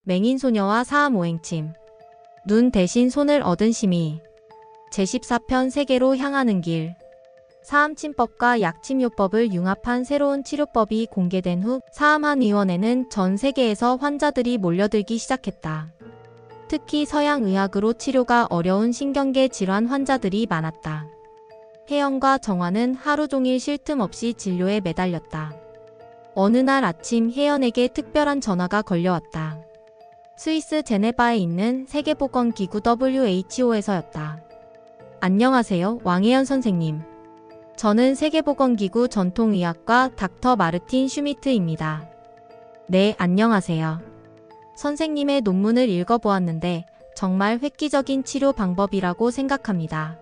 맹인소녀와 사암오행침. 눈 대신 손을 얻은 심의. 제14편 세계로 향하는 길. 사암침법과 약침요법을 융합한 새로운 치료법이 공개된 후 사암한의원에는 전 세계에서 환자들이 몰려들기 시작했다. 특히 서양의학으로 치료가 어려운 신경계 질환 환자들이 많았다. 혜연과 정화는 하루 종일 쉴 틈 없이 진료에 매달렸다. 어느 날 아침 혜연에게 특별한 전화가 걸려왔다. 스위스 제네바에 있는 세계보건기구 WHO에서였다. 안녕하세요, 왕혜연 선생님. 저는 세계보건기구 전통의학과 닥터 마르틴 슈미트입니다. 네, 안녕하세요. 선생님의 논문을 읽어보았는데 정말 획기적인 치료 방법이라고 생각합니다.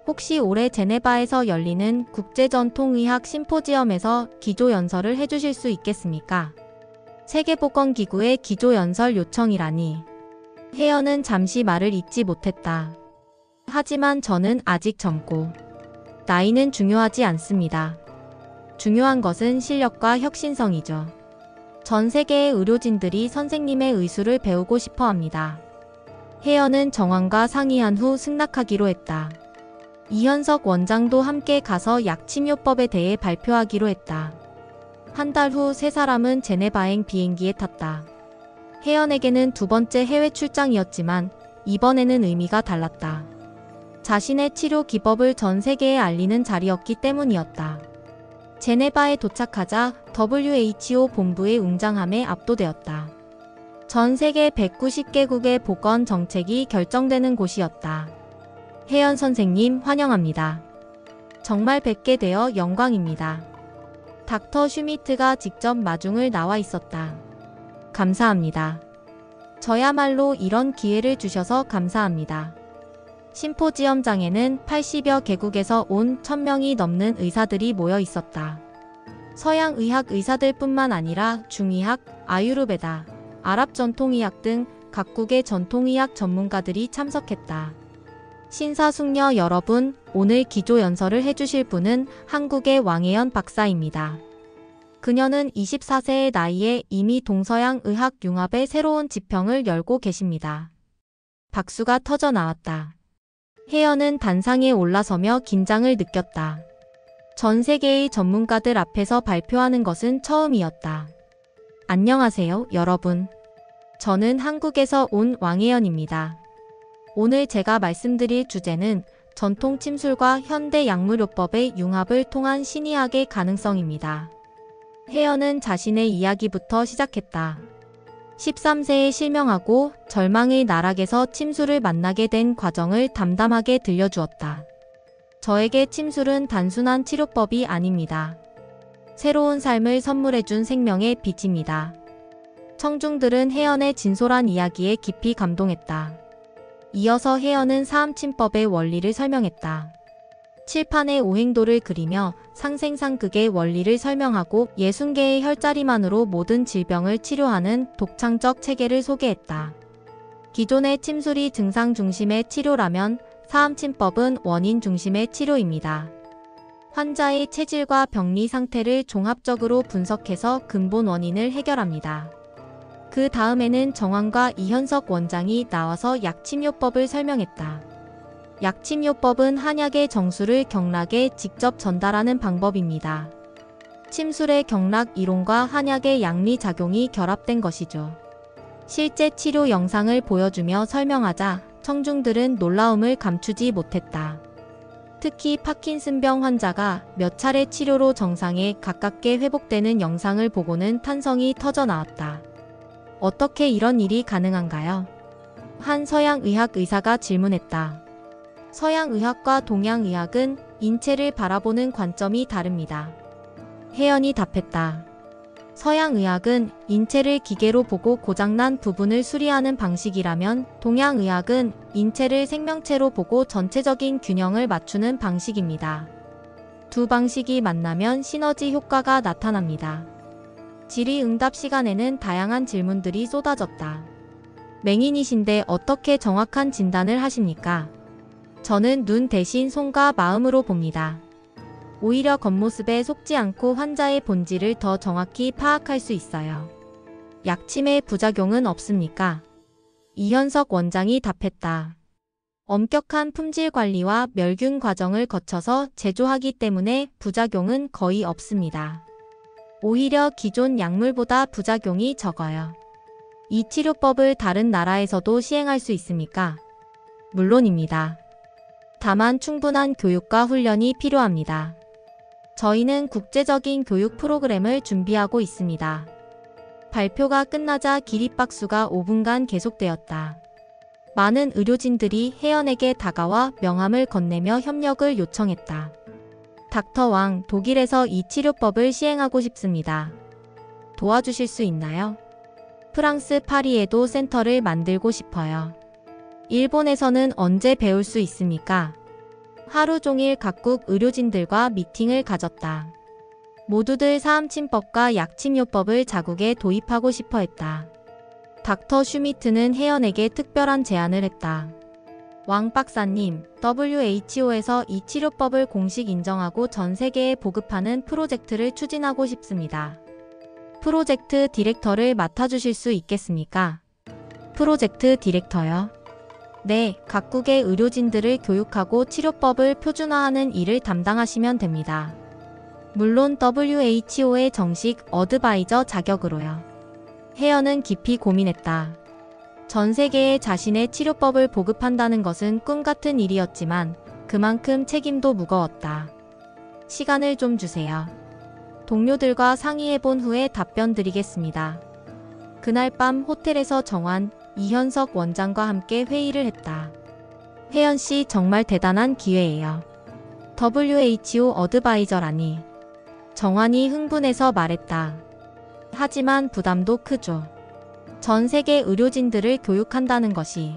혹시 올해 제네바에서 열리는 국제전통의학 심포지엄에서 기조연설을 해주실 수 있겠습니까? 세계보건기구의 기조연설 요청이라니. 혜연은 잠시 말을 잇지 못했다. 하지만 저는 아직 젊고 나이는 중요하지 않습니다. 중요한 것은 실력과 혁신성이죠. 전 세계의 의료진들이 선생님의 의술을 배우고 싶어 합니다. 혜연은 정황과 상의한 후 승낙하기로 했다. 이현석 원장도 함께 가서 약침요법에 대해 발표하기로 했다. 한 달 후 세 사람은 제네바행 비행기에 탔다. 혜연에게는 두 번째 해외 출장이었지만 이번에는 의미가 달랐다. 자신의 치료 기법을 전 세계에 알리는 자리였기 때문이었다. 제네바에 도착하자 WHO 본부의 웅장함에 압도되었다. 전 세계 190개국의 보건 정책이 결정되는 곳이었다. 혜연 선생님 환영합니다. 정말 뵙게 되어 영광입니다. 닥터 슈미트가 직접 마중을 나와 있었다. 감사합니다. 저야말로 이런 기회를 주셔서 감사합니다. 심포지엄장에는 80여 개국에서 온 1000명이 넘는 의사들이 모여 있었다. 서양의학 의사들뿐만 아니라 중의학, 아유르베다, 아랍 전통의학 등 각국의 전통의학 전문가들이 참석했다. 신사숙녀 여러분, 오늘 기조연설을 해주실 분은 한국의 왕혜연 박사입니다. 그녀는 24세의 나이에 이미 동서양 의학 융합의 새로운 지평을 열고 계십니다. 박수가 터져 나왔다. 혜연은 단상에 올라서며 긴장을 느꼈다. 전 세계의 전문가들 앞에서 발표하는 것은 처음이었다. 안녕하세요, 여러분. 저는 한국에서 온 왕혜연입니다. 오늘 제가 말씀드릴 주제는 전통 침술과 현대 약물요법의 융합을 통한 신의학의 가능성입니다. 혜연은 자신의 이야기부터 시작했다. 13세에 실명하고 절망의 나락에서 침술을 만나게 된 과정을 담담하게 들려주었다. 저에게 침술은 단순한 치료법이 아닙니다. 새로운 삶을 선물해준 생명의 빛입니다. 청중들은 혜연의 진솔한 이야기에 깊이 감동했다. 이어서 혜연은 사암침법의 원리를 설명했다. 칠판에 오행도를 그리며 상생상극의 원리를 설명하고 60개의 혈자리만으로 모든 질병을 치료하는 독창적 체계를 소개했다. 기존의 침술이 증상 중심의 치료라면 사암침법은 원인 중심의 치료입니다. 환자의 체질과 병리 상태를 종합적으로 분석해서 근본 원인을 해결합니다. 그 다음에는 정황과 이현석 원장이 나와서 약침요법을 설명했다. 약침요법은 한약의 정수를 경락에 직접 전달하는 방법입니다. 침술의 경락 이론과 한약의 양리작용이 결합된 것이죠. 실제 치료 영상을 보여주며 설명하자 청중들은 놀라움을 감추지 못했다. 특히 파킨슨병 환자가 몇 차례 치료로 정상에 가깝게 회복되는 영상을 보고는 탄성이 터져 나왔다. 어떻게 이런 일이 가능한가요? 한 서양의학 의사가 질문했다. 서양의학과 동양의학은 인체를 바라보는 관점이 다릅니다. 혜연이 답했다. 서양의학은 인체를 기계로 보고 고장난 부분을 수리하는 방식이라면 동양의학은 인체를 생명체로 보고 전체적인 균형을 맞추는 방식입니다. 두 방식이 만나면 시너지 효과가 나타납니다. 질의응답 시간에는 다양한 질문들이 쏟아졌다. 맹인이신데 어떻게 정확한 진단을 하십니까? 저는 눈 대신 손과 마음으로 봅니다. 오히려 겉모습에 속지 않고 환자의 본질을 더 정확히 파악할 수 있어요. 약침의 부작용은 없습니까? 이현석 원장이 답했다. 엄격한 품질 관리와 멸균 과정을 거쳐서 제조하기 때문에 부작용은 거의 없습니다. 오히려 기존 약물보다 부작용이 적어요. 이 치료법을 다른 나라에서도 시행할 수 있습니까? 물론입니다. 다만 충분한 교육과 훈련이 필요합니다. 저희는 국제적인 교육 프로그램을 준비하고 있습니다. 발표가 끝나자 기립박수가 5분간 계속되었다. 많은 의료진들이 혜연에게 다가와 명함을 건네며 협력을 요청했다. 닥터 왕, 독일에서 이 치료법을 시행하고 싶습니다. 도와주실 수 있나요? 프랑스 파리에도 센터를 만들고 싶어요. 일본에서는 언제 배울 수 있습니까? 하루 종일 각국 의료진들과 미팅을 가졌다. 모두들 사암침법과 약침요법을 자국에 도입하고 싶어 했다. 닥터 슈미트는 혜연에게 특별한 제안을 했다. 왕 박사님, WHO에서 이 치료법을 공식 인정하고 전 세계에 보급하는 프로젝트를 추진하고 싶습니다. 프로젝트 디렉터를 맡아주실 수 있겠습니까? 프로젝트 디렉터요? 네, 각국의 의료진들을 교육하고 치료법을 표준화하는 일을 담당하시면 됩니다. 물론 WHO의 정식 어드바이저 자격으로요. 혜연은 깊이 고민했다. 전 세계에 자신의 치료법을 보급한다는 것은 꿈 같은 일이었지만 그만큼 책임도 무거웠다. 시간을 좀 주세요. 동료들과 상의해본 후에 답변 드리겠습니다. 그날 밤 호텔에서 정환, 이현석 원장과 함께 회의를 했다. 혜연 씨 정말 대단한 기회예요. WHO 어드바이저라니. 정환이 흥분해서 말했다. 하지만 부담도 크죠. 전 세계 의료진들을 교육한다는 것이.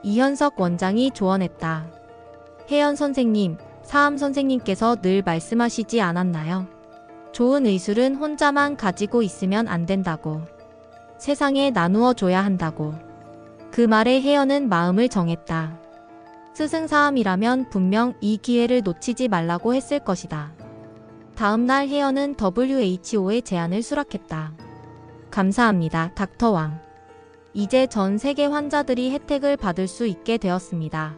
이현석 원장이 조언했다. 혜연 선생님, 사암 선생님께서 늘 말씀하시지 않았나요? 좋은 의술은 혼자만 가지고 있으면 안 된다고. 세상에 나누어 줘야 한다고. 그 말에 혜연은 마음을 정했다. 스승사암이라면 분명 이 기회를 놓치지 말라고 했을 것이다. 다음날 혜연은 WHO의 제안을 수락했다. 감사합니다, 닥터 왕. 이제 전 세계 환자들이 혜택을 받을 수 있게 되었습니다.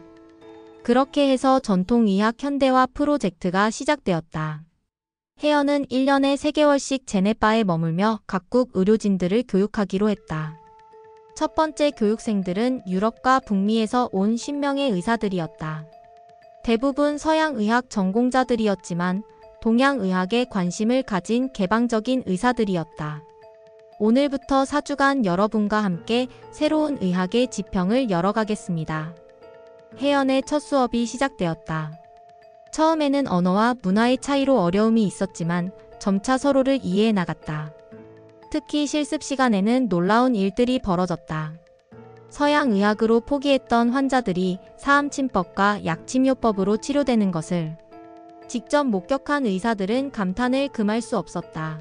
그렇게 해서 전통의학 현대화 프로젝트가 시작되었다. 혜연은 1년에 3개월씩 제네바에 머물며 각국 의료진들을 교육하기로 했다. 첫 번째 교육생들은 유럽과 북미에서 온 50명의 의사들이었다. 대부분 서양의학 전공자들이었지만 동양의학에 관심을 가진 개방적인 의사들이었다. 오늘부터 4주간 여러분과 함께 새로운 의학의 지평을 열어가겠습니다. 혜연의 첫 수업이 시작되었다. 처음에는 언어와 문화의 차이로 어려움이 있었지만 점차 서로를 이해해 나갔다. 특히 실습 시간에는 놀라운 일들이 벌어졌다. 서양의학으로 포기했던 환자들이 사암침법과 약침요법으로 치료되는 것을 직접 목격한 의사들은 감탄을 금할 수 없었다.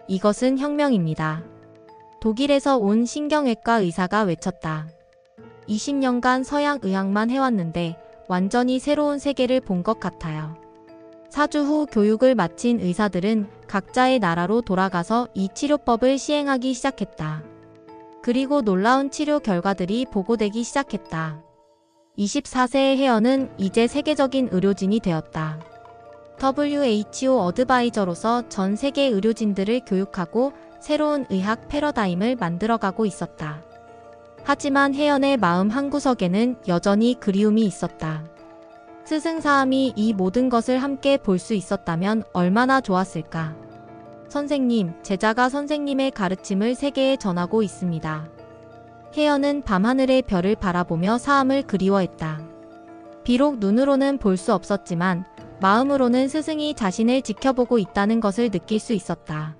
이것은 혁명입니다. 독일에서 온 신경외과 의사가 외쳤다. 20년간 서양의학만 해왔는데 완전히 새로운 세계를 본 것 같아요. 4주 후 교육을 마친 의사들은 각자의 나라로 돌아가서 이 치료법을 시행하기 시작했다. 그리고 놀라운 치료 결과들이 보고되기 시작했다. 24세의 혜연은 이제 세계적인 의료진이 되었다. WHO 어드바이저로서 전 세계 의료진들을 교육하고 새로운 의학 패러다임을 만들어가고 있었다. 하지만 혜연의 마음 한구석에는 여전히 그리움이 있었다. 스승사암이 이 모든 것을 함께 볼 수 있었다면 얼마나 좋았을까. 선생님, 제자가 선생님의 가르침을 세계에 전하고 있습니다. 혜연은 밤하늘의 별을 바라보며 사암을 그리워했다. 비록 눈으로는 볼 수 없었지만 마음으로는 스승이 자신을 지켜보고 있다는 것을 느낄 수 있었다.